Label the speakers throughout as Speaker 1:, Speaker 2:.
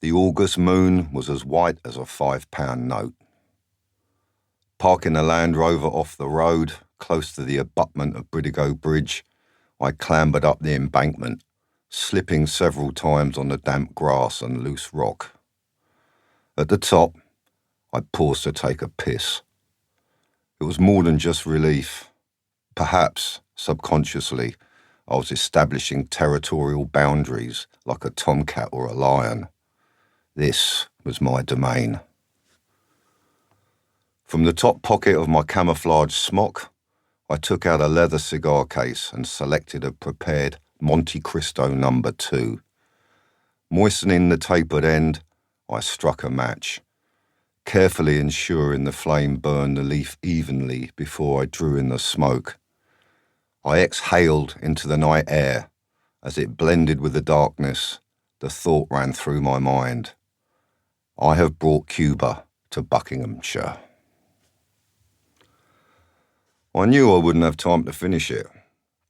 Speaker 1: The August moon was as white as a £5 note. Parking the Land Rover off the road, close to the abutment of Bridigo Bridge, I clambered up the embankment, slipping several times on the damp grass and loose rock. At the top, I paused to take a piss. It was more than just relief. Perhaps, subconsciously, I was establishing territorial boundaries like a tomcat or a lion. This was my domain. From the top pocket of my camouflage smock, I took out a leather cigar case and selected a prepared Monte Cristo No. 2. Moistening the tapered end, I struck a match, carefully ensuring the flame burned the leaf evenly before I drew in the smoke. I exhaled into the night air. As it blended with the darkness, the thought ran through my mind. I have brought Cuba to Buckinghamshire. I knew I wouldn't have time to finish it,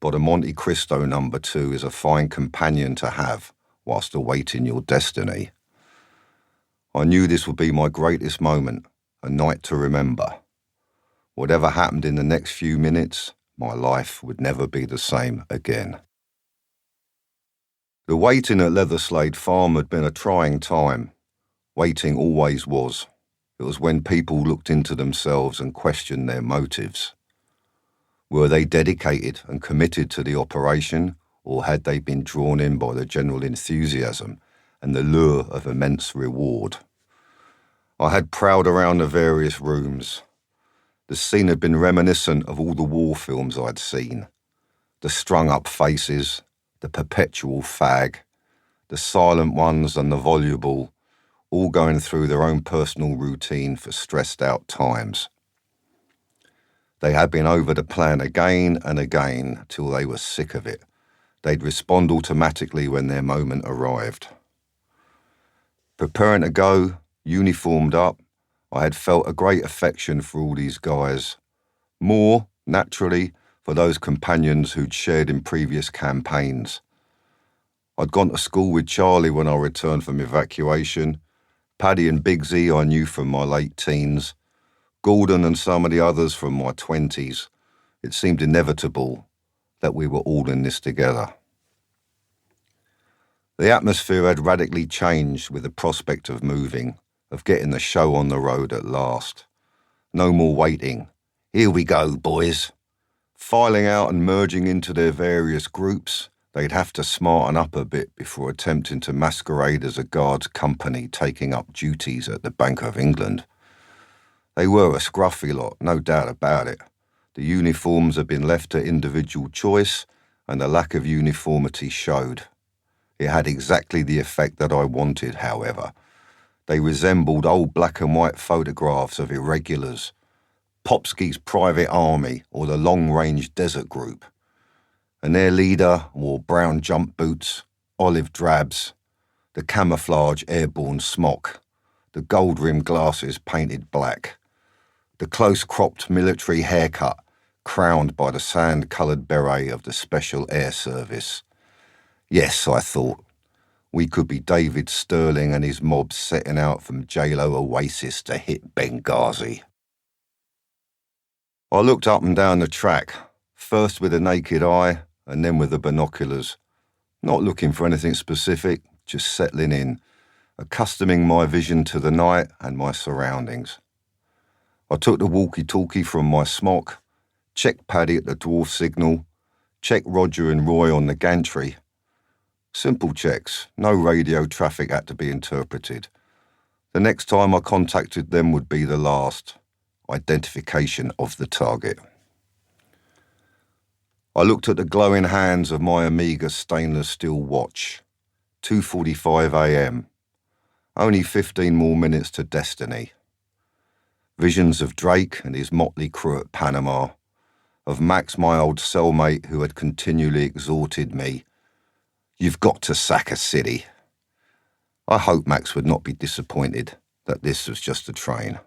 Speaker 1: but a Monte Cristo No. 2 is a fine companion to have whilst awaiting your destiny. I knew this would be my greatest moment, a night to remember. Whatever happened in the next few minutes, my life would never be the same again. The waiting at Leatherslade Farm had been a trying time. Waiting always was. It was when people looked into themselves and questioned their motives. Were they dedicated and committed to the operation, or had they been drawn in by the general enthusiasm and the lure of immense reward? I had prowled around the various rooms. The scene had been reminiscent of all the war films I'd seen. The strung-up faces, the perpetual fag, the silent ones and the voluble, all going through their own personal routine for stressed-out times. They had been over the plan again and again till they were sick of it. They'd respond automatically when their moment arrived. Preparing to go, uniformed up, I had felt a great affection for all these guys. More, naturally, for those companions who'd shared in previous campaigns. I'd gone to school with Charlie when I returned from evacuation. Paddy and Bigsy I knew from my late teens. Gordon and some of the others from my 20s. It seemed inevitable that we were all in this together. The atmosphere had radically changed with the prospect of moving, of getting the show on the road at last. No more waiting. Here we go, boys. Filing out and merging into their various groups, they'd have to smarten up a bit before attempting to masquerade as a guards company taking up duties at the Bank of England. They were a scruffy lot, no doubt about it. The uniforms had been left to individual choice, and the lack of uniformity showed. It had exactly the effect that I wanted, however. They resembled old black and white photographs of irregulars, Popsky's private army or the long-range desert group. And their leader wore brown jump boots, olive drabs, the camouflage airborne smock, the gold-rimmed glasses painted black, the close-cropped military haircut crowned by the sand-coloured beret of the Special Air Service. Yes, I thought, we could be David Sterling and his mob setting out from J-Lo Oasis to hit Benghazi. I looked up and down the track, first with the naked eye and then with the binoculars, not looking for anything specific, just settling in, accustoming my vision to the night and my surroundings. I took the walkie-talkie from my smock, checked Paddy at the dwarf signal, checked Roger and Roy on the gantry. Simple checks, no radio traffic had to be interpreted. The next time I contacted them would be the last. Identification of the target. I looked at the glowing hands of my Omega stainless steel watch. 2:45 a.m. Only 15 more minutes to destiny. Visions of Drake and his motley crew at Panama, of Max, my old cellmate who had continually exhorted me, "You've got to sack a city." I hoped Max would not be disappointed that this was just a train.